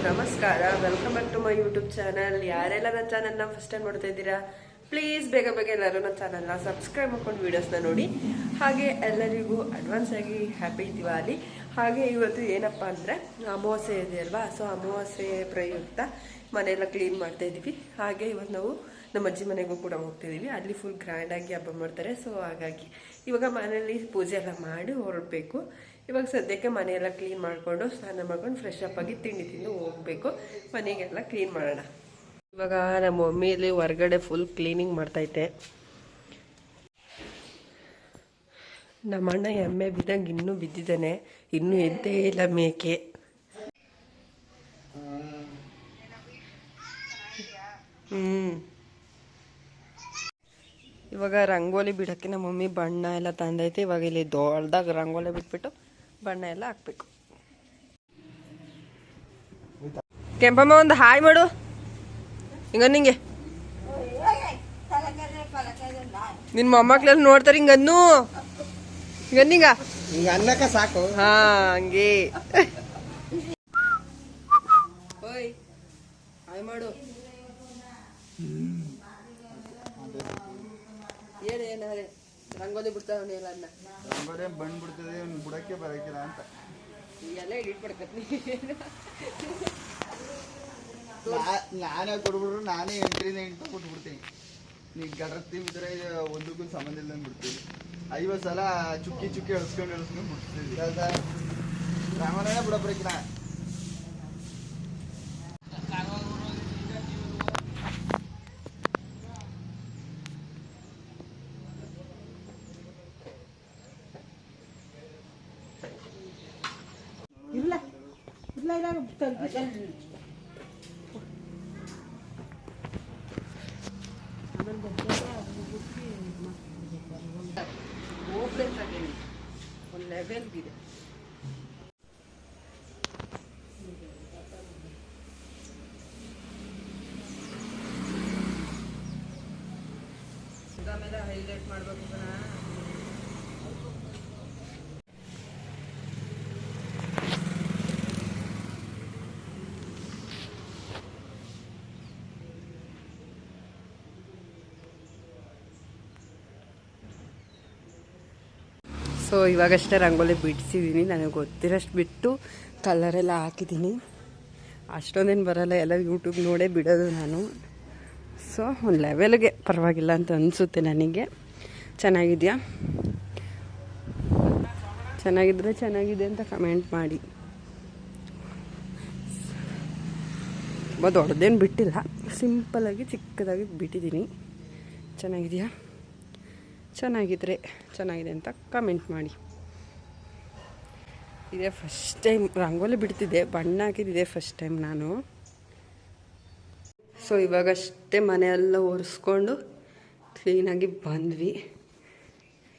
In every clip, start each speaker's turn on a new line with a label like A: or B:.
A: ನಮಸ್ಕಾರ. Welcome back to my YouTube channel. ಯಾರೆಲ್ಲ ನನ್ನ ಚಾನಲ್ನ ಫಸ್ಟ್ ಟೈಮ್ ನೋಡ್ತಾ ಇದ್ದೀರಾ, ಪ್ಲೀಸ್ ಬೇಗ ಎಲ್ಲರೂ ನನ್ನ ಚಾನಲ್ನ ಸಬ್ಸ್ಕ್ರೈಬ್ ಮಾಡ್ಕೊಂಡು ವೀಡಿಯೋಸ್ನ ನೋಡಿ. ಹಾಗೆ ಎಲ್ಲರಿಗೂ ಅಡ್ವಾನ್ಸ್ ಆಗಿ ಹ್ಯಾಪಿ ದಿವಾಲಿ. ಹಾಗೆ ಇವತ್ತು ಏನಪ್ಪ ಅಂದರೆ ಅಮಾವಾಸ್ಯೆ ಇದೆಯಲ್ವಾ, ಸೊ ಅಮಾವಾಸ್ಯೆ ಪ್ರಯುಕ್ತ ಮನೆಯೆಲ್ಲ ಕ್ಲೀನ್ ಮಾಡ್ತಾ ಇದ್ದೀವಿ. ಹಾಗೆ ಇವತ್ತು ನಾವು ನಮ್ಮ ಅಜ್ಜಿ ಮನೆಗೂ ಕೂಡ ಹೋಗ್ತಿದ್ದೀವಿ. ಅಲ್ಲಿ ಫುಲ್ ಗ್ರ್ಯಾಂಡಾಗಿ ಹಬ್ಬ ಮಾಡ್ತಾರೆ. ಸೊ ಹಾಗಾಗಿ ಇವಾಗ ಮನೆಯಲ್ಲಿ ಪೂಜೆ ಎಲ್ಲ ಮಾಡಿ ಹೊರಡಬೇಕು. ಇವಾಗ ಸದ್ಯಕ್ಕೆ ಮನೆಯೆಲ್ಲ ಕ್ಲೀನ್ ಮಾಡಿಕೊಂಡು ಸ್ನಾನ ಮಾಡ್ಕೊಂಡು ಫ್ರೆಶ್ ಅಪ್ ಆಗಿ ತಿಂಡಿ ತಿಂದು ಹೋಗಬೇಕು. ಮನೆಗೆಲ್ಲ ಕ್ಲೀನ್ ಮಾಡೋಣ. ಇವಾಗ ನಮ್ಮ ಮಮ್ಮಿಯಲ್ಲಿ ಹೊರಗಡೆ ಫುಲ್ ಕ್ಲೀನಿಂಗ್ ಮಾಡ್ತೈತೆ. ನಮ್ಮ ಅಣ್ಣ ಎಮ್ಮೆ ಬಿದ್ದಂಗೆ ಇನ್ನೂ ಬಿದ್ದಿದ್ದಾನೆ, ಇನ್ನೂ ಎದ್ದೇ ಇಲ್ಲ ಮೇಕೆ. ಇವಾಗ ರಂಗೋಲಿ ಬಿಡೋಕ್ಕೆ ನಮ್ಮ ಮಮ್ಮಿ ಬಣ್ಣ ಎಲ್ಲ ತಂದೈತೆ. ಇವಾಗ ಇಲ್ಲಿ ದೊಡ್ಡದಾಗ ರಂಗೋಲಿ ಬಿಟ್ಬಿಟ್ಟು ಬಣ್ಣ ಎಲ್ಲ ಹಾಕ್ಬೇಕು. ಕೆಂಪಮ್ಮ ಒಂದು ಹಾಯ್ ಮಾಡು. ಹಿಂಗ ನಿಂಗೆ ನಿನ್ ಮೊಮ್ಮಕ್ಳೆಲ್ಲ ನೋಡ್ತಾರೆ. ಹಿಂಗನ್ನು ಹಿಂಗನ್ನೀಗ
B: ಅನ್ನಕ ಸಾಕು.
A: ಹಾ ಹಂಗೆ ಓಯ್ ಹಾಯ್ ಮಾಡು. ಏನಾರೆ ರಂಗೋಲಿ ಬಿಡ್ತಾವಣಿ ಎಲ್ಲ ಅನ್ನ
B: ರಂಗೋಲಿ ಬಂದ್ಬಿಡ್ತದೆ, ಬುಡಕ್ಕೆ ಬರಕಿಲ್ಲ ಅಂತ
A: ಎಲ್ಲ ಎಡಿಟ್ ಮಾಡ್ಕತ್ನಿ.
B: ನಾನೇ ಕೊಡ್ಬಿಟ್ರು, ನಾನೇ ಎಂಟ್ರಿಂದ ಎಂಟು ಕೊಟ್ಬಿಡ್ತೀನಿ. ನೀ ಗಡ್ರತ್ತಿ ಬಿದ್ರೆ ಒಂದಕ್ಕೂ ಸಂಬಂಧ ಇಲ್ಲ ಬಿಡ್ತೀವಿ. 50 ಸಲ ಚುಕ್ಕಿ ಎಳ್ಸ್ಕೊಂಡು ಬಿಡ್ತೀವಿ. ರಾಮನೇ ಬಿಡ ಬರಕಿಲ್ಲ.
A: ಒಂದು ಲೆವೆಲ್ಗಿದೆ. ಆಮೇಲೆ ಹೈಲೈಟ್ ಮಾಡ್ಬೇಕು. ಸೊ ಇವಾಗಷ್ಟೇ ರಂಗೋಲಿ ಬಿಡಿಸಿದ್ದೀನಿ. ನನಗೆ ಗೊತ್ತಿರೋಷ್ಟು ಬಿಟ್ಟು ಕಲರೆಲ್ಲ ಹಾಕಿದ್ದೀನಿ. ಅಷ್ಟೊಂದೇನು ಬರೋಲ್ಲ, ಎಲ್ಲ ಯೂಟ್ಯೂಬ್ ನೋಡೇ ಬಿಡೋದು ನಾನು. ಸೊ ಒಂದು ಲೆವೆಲ್ಗೆ ಪರವಾಗಿಲ್ಲ ಅಂತ ಅನಿಸುತ್ತೆ ನನಗೆ. ಚೆನ್ನಾಗಿದೆಯಾ? ಚೆನ್ನಾಗಿದ್ರೆ ಚೆನ್ನಾಗಿದೆ ಅಂತ ಕಮೆಂಟ್ ಮಾಡಿ. ತುಂಬ ದೊಡ್ಡದೇನು ಬಿಟ್ಟಿಲ್ಲ, ಸಿಂಪಲಾಗಿ ಚಿಕ್ಕದಾಗಿ ಬಿಟ್ಟಿದ್ದೀನಿ. ಚೆನ್ನಾಗಿದೆಯಾ? ಚೆನ್ನಾಗಿದ್ರೆ ಚೆನ್ನಾಗಿದೆ ಅಂತ ಕಮೆಂಟ್ ಮಾಡಿ. ಇದೇ ಫಸ್ಟ್ ಟೈಮ್ ರಂಗೋಲಿ ಬಿಡ್ತಿದ್ದೆ, ಬಣ್ಣ ಹಾಕಿದ್ದಿದೆ ಫಸ್ಟ್ ಟೈಮ್ ನಾನು. ಸೊ ಇವಾಗಷ್ಟೇ ಮನೆಯೆಲ್ಲ ಒರೆಸ್ಕೊಂಡು ಕ್ಲೀನಾಗಿ ಬಂದ್ವಿ.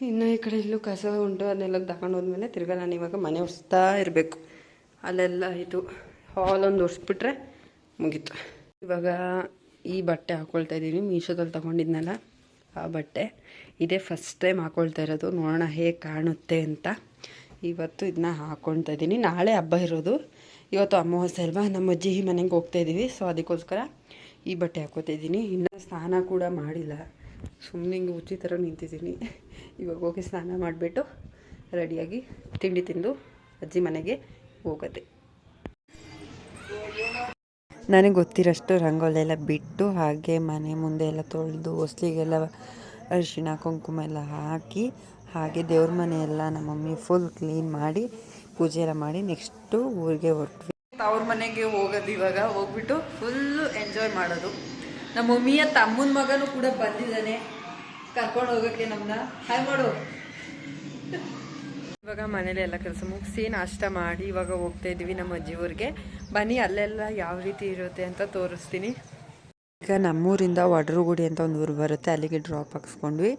A: ಇನ್ನು ಈ ಕಡೆ ಎಲ್ಲೂ ಕಸ ಉಂಟು, ಅದನ್ನೆಲ್ಲ ತಗೊಂಡು ಹೋದ್ಮೇಲೆ ತಿರ್ಗಾ ನಾನು ಇವಾಗ ಮನೆ ಒರೆಸ್ತಾ ಇರಬೇಕು. ಅಲ್ಲೆಲ್ಲ ಆಯಿತು, ಹಾಲೊಂದು ಒರೆಸ್ಬಿಟ್ರೆ ಮುಗೀತು. ಇವಾಗ ಈ ಬಟ್ಟೆ ಹಾಕ್ಕೊಳ್ತಾ ಇದ್ದೀನಿ, ಮೀಶೋದಲ್ಲಿ ತೊಗೊಂಡಿದ್ನಲ್ಲ ಆ ಬಟ್ಟೆ. ಇದೇ ಫಸ್ಟ್ ಟೈಮ್ ಹಾಕ್ಕೊಳ್ತಾ ಇರೋದು, ನೋಡೋಣ ಹೇಗೆ ಕಾಣುತ್ತೆ ಅಂತ. ಇವತ್ತು ಇದನ್ನ ಹಾಕ್ಕೊಳ್ತಾ ಇದ್ದೀನಿ. ನಾಳೆ ಹಬ್ಬ ಇರೋದು, ಇವತ್ತು ಅಮಾವಾಸ್ಯೆ ಅಲ್ವಾ. ನಮ್ಮ ಅಜ್ಜಿ ಮನೆಗೆ ಹೋಗ್ತಾಯಿದ್ದೀವಿ, ಸೊ ಅದಕ್ಕೋಸ್ಕರ ಈ ಬಟ್ಟೆ ಹಾಕ್ಕೊತಾ ಇದ್ದೀನಿ. ಇನ್ನೂ ಸ್ನಾನ ಕೂಡ ಮಾಡಿಲ್ಲ, ಸುಮ್ಮನೆ ಹಿಂಗೆ ಹುಚ್ಚಿ ಥರ ನಿಂತಿದ್ದೀನಿ. ಇವಾಗ ಹೋಗಿ ಸ್ನಾನ ಮಾಡಿಬಿಟ್ಟು ರೆಡಿಯಾಗಿ ತಿಂಡಿ ತಿಂದು ಅಜ್ಜಿ ಮನೆಗೆ ಹೋಗೋದೆ. ನನಗೆ ಗೊತ್ತಿರೋಷ್ಟು ರಂಗೋಲಿ ಎಲ್ಲ ಬಿಟ್ಟು, ಹಾಗೆ ಮನೆ ಮುಂದೆ ಎಲ್ಲ ತೊಳೆದು ಹೊಸ್ಲಿಗೆಲ್ಲ ಅರಿಶಿಣ ಕುಂಕುಮ ಎಲ್ಲ ಹಾಕಿ, ಹಾಗೆ ದೇವ್ರ ಮನೆಯೆಲ್ಲ ನಮ್ಮ ಮಮ್ಮಿ ಫುಲ್ ಕ್ಲೀನ್ ಮಾಡಿ ಪೂಜೆ ಎಲ್ಲ ಮಾಡಿ ನೆಕ್ಸ್ಟು ಊರಿಗೆ ಹೊರಟ್ವಿ. ಅವ್ರ ಮನೆಗೆ ಹೋಗೋದು. ಇವಾಗ ಹೋಗ್ಬಿಟ್ಟು ಫುಲ್ಲು ಎಂಜಾಯ್ ಮಾಡೋದು. ನಮ್ಮ ಮಮ್ಮಿಯ ತಮ್ಮನ ಮಗನೂ ಕೂಡ ಬಂದಿದ್ದಾನೆ ಕರ್ಕೊಂಡು ಹೋಗೋಕ್ಕೆ ನಮ್ಮನ್ನ. ಹಾಯ್ ಮಾಡು. ಇವಾಗ ಮನೇಲಿ ಎಲ್ಲ ಕೆಲಸ ಮುಗಿಸಿ ನಾಷ್ಟ ಮಾಡಿ ಇವಾಗ ಹೋಗ್ತಾ ಇದ್ದೀವಿ ನಮ್ಮ ಅಜ್ಜಿ ಊರಿಗೆ. ಬನ್ನಿ ಅಲ್ಲೆಲ್ಲ ಯಾವ ರೀತಿ ಇರುತ್ತೆ ಅಂತ ತೋರಿಸ್ತೀನಿ. ಈಗ ನಮ್ಮೂರಿಂದ ವಡ್ರುಗುಡಿ ಅಂತ ಒಂದು ಊರು ಬರುತ್ತೆ, ಅಲ್ಲಿಗೆ ಡ್ರಾಪ್ ಹಾಕ್ಸ್ಕೊಂಡ್ವಿ.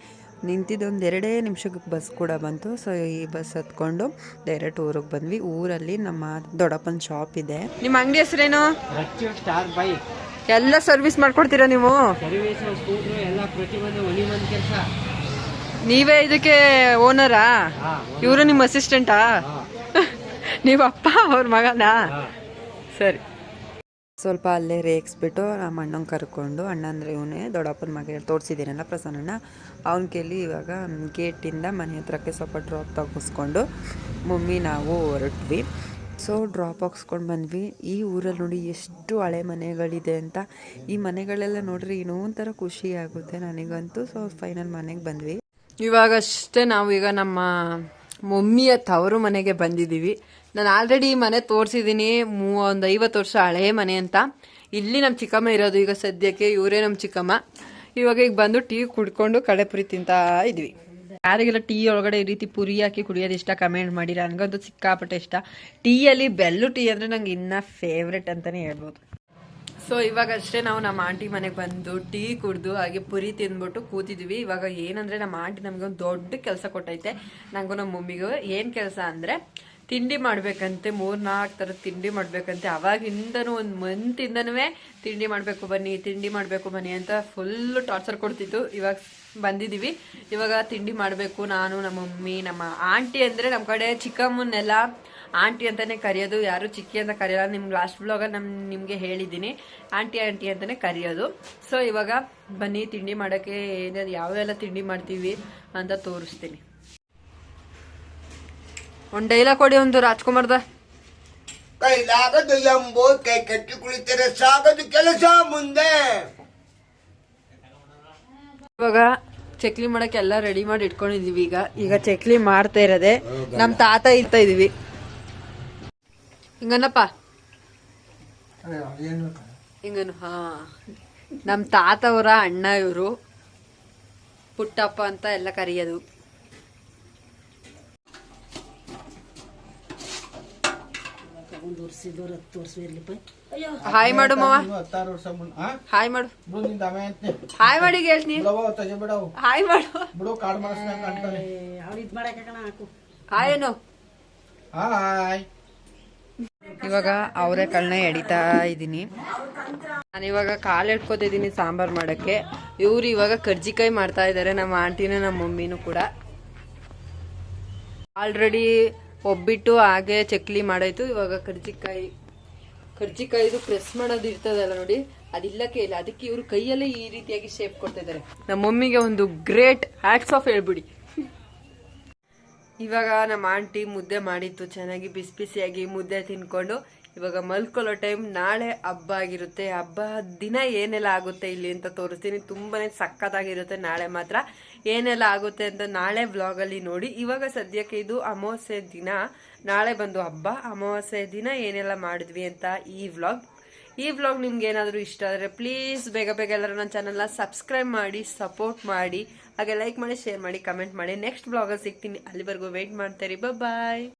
A: ನಿಂತಿದ್ದೊಂದು 2 ನಿಮಿಷಕ್ಕೆ ಬಸ್ ಕೂಡ ಬಂತು. ಸೊ ಈ ಬಸ್ ಹತ್ಕೊಂಡು ಡೈರೆಕ್ಟ್ ಊರಿಗೆ ಬಂದ್ವಿ. ಊರಲ್ಲಿ ನಮ್ಮ ದೊಡ್ಡಪ್ಪನ ಶಾಪ್ ಇದೆ. ನಿಮ್ಮ ಅಂಗಡಿ ಹೆಸರೇನು? ಎಲ್ಲ ಸರ್ವಿಸ್ ಮಾಡ್ಕೊಡ್ತೀರಾ ನೀವು? ನೀವೇ ಇದಕ್ಕೆ ಓನರಾ? ಇವರು ನಿಮ್ಮ ಅಸಿಸ್ಟೆಂಟಾ? ನೀವು ಅಪ್ಪ ಅವ್ರ ಮಗನಾ? ಸರಿ. ಸ್ವಲ್ಪ ಅಲ್ಲೇ ರೇಗಿಸ್ಬಿಟ್ಟು ನಮ್ಮ ಅಣ್ಣಂಗೆ ಕರ್ಕೊಂಡು ಅಣ್ಣ ಅಂದರೆ ಇವನೇ ದೊಡ್ಡಪ್ಪನ ಮಗ ತೋರಿಸಿದ್ದೀನಲ್ಲ ಪ್ರಸನ್ನಣ್ಣ ಅವನ ಕೈಲಿ ಇವಾಗ ಗೇಟಿಂದ ಮನೆ ಹತ್ರಕ್ಕೆ ಸ್ವಲ್ಪ ಡ್ರಾಪ್ ತಗಿಸ್ಕೊಂಡು ಮಮ್ಮಿ ನಾವು ಹೊರಟ್ವಿ. ಸೊ ಡ್ರಾಪ್ ಹಾಕ್ಸ್ಕೊಂಡು ಬಂದ್ವಿ. ಈ ಊರಲ್ಲಿ ನೋಡಿ ಎಷ್ಟು ಹಳೆ ಮನೆಗಳಿದೆ ಅಂತ. ಈ ಮನೆಗಳೆಲ್ಲ ನೋಡ್ರಿ ಏನೋ ಒಂಥರ ಖುಷಿ ಆಗುತ್ತೆ ನನಗಂತೂ. ಸೊ ಫೈನಲ್ ಮನೆಗೆ ಬಂದ್ವಿ. ಇವಾಗಷ್ಟೇ ನಾವು ಈಗ ನಮ್ಮ ಮಮ್ಮಿಯ ತವರು ಮನೆಗೆ ಬಂದಿದ್ದೀವಿ. ನಾನು ಆಲ್ರೆಡಿ ಈ ಮನೆ ತೋರಿಸಿದ್ದೀನಿ, ಒಂದು 50 ವರ್ಷ ಹಳೆ ಮನೆ ಅಂತ. ಇಲ್ಲಿ ನಮ್ಮ ಚಿಕ್ಕಮ್ಮ ಇರೋದು ಈಗ ಸದ್ಯಕ್ಕೆ. ಇವರೇ ನಮ್ಮ ಚಿಕ್ಕಮ್ಮ. ಇವಾಗ ಈಗ ಬಂದು ಟೀ ಕುಡ್ಕೊಂಡು ಕಳೆಪುರಿ ತಿಂತಾ ಇದ್ವಿ. ಯಾರಿಗೆಲ್ಲ ಟೀ ಒಳಗಡೆ ಈ ರೀತಿ ಪುರಿ ಹಾಕಿ ಕುಡಿಯೋದು ಇಷ್ಟ ಕಮೆಂಟ್ ಮಾಡಿರ. ನನಗಂತೂ ಸಿಕ್ಕಾಪಟ್ಟೆ ಇಷ್ಟ. ಟೀಯಲ್ಲಿ ಬೆಲ್ಲು ಟೀ ಅಂದರೆ ನಂಗೆ ಇನ್ನೂ ಫೇವ್ರೆಟ್ ಅಂತಲೇ ಹೇಳ್ಬೋದು. ಸೊ ಇವಾಗಷ್ಟೇ ನಾವು ನಮ್ಮ ಆಂಟಿ ಮನೆಗೆ ಬಂದು ಟೀ ಕುಡಿದು ಹಾಗೆ ಪುರಿ ತಿಂದ್ಬಿಟ್ಟು ಕೂತಿದ್ವಿ. ಇವಾಗ ಏನಂದರೆ ನಮ್ಮ ಆಂಟಿ ನಮಗೆ ಒಂದು ದೊಡ್ಡ ಕೆಲಸ ಕೊಟ್ಟೈತೆ, ನನಗೂ ನಮ್ಮ ಮಮ್ಮಿಗೂ. ಏನು ಕೆಲಸ ಅಂದರೆ ತಿಂಡಿ ಮಾಡಬೇಕಂತೆ, 3-4 ಥರದ ತಿಂಡಿ ಮಾಡಬೇಕಂತೆ. ಅವಾಗಿಂದನೂ ಒಂದು ಮಂತಿಂದನೂ ತಿಂಡಿ ಮಾಡಬೇಕು ಬನ್ನಿ, ತಿಂಡಿ ಮಾಡಬೇಕು ಬನ್ನಿ ಅಂತ ಫುಲ್ಲು ಟಾರ್ಚರ್ ಕೊಡ್ತಿತ್ತು. ಇವಾಗ ಬಂದಿದ್ದೀವಿ. ಇವಾಗ ತಿಂಡಿ ಮಾಡಬೇಕು. ನಾನು, ನಮ್ಮ ಮಮ್ಮಿ, ನಮ್ಮ ಆಂಟಿ ಅಂದರೆ ನಮ್ಮ ಕಡೆ ಚಿಕ್ಕಮ್ಮನ್ನೆಲ್ಲ ಆಂಟಿ ಅಂತಲೇ ಕರೆಯೋದು, ಯಾರು ಚಿಕ್ಕಿ ಅಂತ ಕರೆಯೋಲ್ಲ. ನಿಮ್ಗೆ ಲಾಸ್ಟ್ ಬ್ಲಾಗಲ್ಲಿ ನಿಮಗೆ ಹೇಳಿದ್ದೀನಿ, ಆಂಟಿ ಆಂಟಿ ಅಂತಲೇ ಕರೆಯೋದು. ಸೊ ಇವಾಗ ಬನ್ನಿ ತಿಂಡಿ ಮಾಡೋಕ್ಕೆ ಏನಾದ್ರು ಯಾವೆಲ್ಲ ತಿಂಡಿ ಮಾಡ್ತೀವಿ ಅಂತ ತೋರಿಸ್ತೀನಿ. ಒಂದು ಡೈಲಾಗ್ ಕೊಡಿ, ಒಂದು ರಾಜ್ಕುಮಾರ್ದ.
C: ಕೈಲಾಗದು ಎಂಬೋ ಕೈ ಕಟ್ಟಿ ಕುಳಿತರೆ ಸಾಗದು ಕೆಲಸ ಮುಂದೆ.
A: ಇವಾಗ ಚಕ್ಲಿ ಮಾಡಕ್ಕೆ ಎಲ್ಲ ರೆಡಿ ಮಾಡಿ ಇಟ್ಕೊಂಡಿದೀವಿ. ಈಗ ಚಕ್ಲಿ ಮಾಡ್ತಾ ಇರೋದೆ ನಮ್ಮ ತಾತ ಇರ್ತಾ ಇದೀವಿ. ಹಿಂಗನಪ್ಪ ಹಿಂಗನು. ಹಾ, ನಮ್ಮ ತಾತ ಅವರ ಅಣ್ಣ ಇವರು, ಪುಟ್ಟಪ್ಪ ಅಂತ ಎಲ್ಲ ಕರೆಯೋದು. ಹಾಯ್ ಮಾಡು ಮಾವ, ಹಾಯ್ ಮಾಡು, ಹಾಯ್ ಮಾಡಿ ಹೇಳ್ತೀನಿ. ಹಾಯ್ ಮಾಡು, ಹಾಯ್ ಏನು. ಇವಾಗ ಅವರೇ ಕಳ್ನ ಎಡಿತಾ ಇದ್ದೀನಿ. ನಾನಿವಾಗ ಕಾಲು ಎಡ್ಕೋತಿದ್ದೀನಿ ಸಾಂಬಾರು ಮಾಡೋಕ್ಕೆ. ಇವ್ರು ಇವಾಗ ಕರ್ಜಿಕಾಯಿ ಮಾಡ್ತಾ ಇದ್ದಾರೆ, ನಮ್ಮ ಆಂಟಿನೂ ನಮ್ಮ ಮಮ್ಮಿನೂ ಕೂಡ. ಆಲ್ರೆಡಿ ಒಬ್ಬಿಟ್ಟು ಹಾಗೆ ಚಕ್ಲಿ ಮಾಡಾಯ್ತು. ಇವಾಗ ಕರ್ಜಿಕಾಯಿದು ಪ್ರೆಸ್ ಮಾಡೋದು ಇರ್ತದಲ್ಲ ನೋಡಿ, ಅದಿಲ್ಲಕ್ಕೆ ಇಲ್ಲ. ಅದಕ್ಕೆ ಇವರು ಕೈಯಲ್ಲೇ ಈ ರೀತಿಯಾಗಿ ಶೇಪ್ ಕೊಡ್ತಾ ಇದ್ದಾರೆ. ನಮ್ಮ ಮಮ್ಮಿಗೆ ಒಂದು ಗ್ರೇಟ್ ಹ್ಯಾಟ್ಸ್ ಆಫ್ ಹೇಳ್ಬಿಡಿ. ಇವಾಗ ನಮ್ಮ ಆಂಟಿ ಮುದ್ದೆ ಮಾಡಿತ್ತು, ಚೆನ್ನಾಗಿ ಬಿಸಿ ಬಿಸಿಯಾಗಿ ಮುದ್ದೆ ತಿನ್ಕೊಂಡು ಇವಾಗ ಮಲ್ಕೊಳ್ಳೋ ಟೈಮ್. ನಾಳೆ ಹಬ್ಬ ಆಗಿರುತ್ತೆ. ಹಬ್ಬ ದಿನ ಏನೆಲ್ಲ ಆಗುತ್ತೆ ಇಲ್ಲಿ ಅಂತ ತೋರಿಸ್ತೀನಿ. ತುಂಬಾನೇ ಸಖತ್ತಾಗಿರುತ್ತೆ ನಾಳೆ ಮಾತ್ರ. ಏನೆಲ್ಲ ಆಗುತ್ತೆ ಅಂತ ನಾಳೆ ವ್ಲಾಗಲ್ಲಿ ನೋಡಿ. ಇವಾಗ ಸದ್ಯಕ್ಕೆ ಇದು ಅಮಾವಾಸ್ಯೆ ದಿನ, ನಾಳೆ ಬಂದು ಹಬ್ಬ. ಅಮಾವಾಸ್ಯೆ ದಿನ ಏನೆಲ್ಲ ಮಾಡಿದ್ವಿ ಅಂತ ಈ ವ್ಲಾಗ್ ನಿಮ್ಗೆ ಏನಾದರೂ ಇಷ್ಟ ಆದರೆ ಪ್ಲೀಸ್ ಬೇಗ ಬೇಗ ಎಲ್ಲರೂ ನನ್ನ ಚಾನಲ್ನ ಸಬ್ಸ್ಕ್ರೈಬ್ ಮಾಡಿ, ಸಪೋರ್ಟ್ ಮಾಡಿ, ಹಾಗೆ ಲೈಕ್ ಮಾಡಿ, ಶೇರ್ ಮಾಡಿ, ಕಮೆಂಟ್ ಮಾಡಿ. ನೆಕ್ಸ್ಟ್ ವ್ಲಾಗಲ್ಲಿ ಸಿಗ್ತೀನಿ. ಅಲ್ಲಿವರೆಗೂ ವೆಯ್ಟ್ ಮಾಡ್ತೀರಿ. ಬಾಯ್.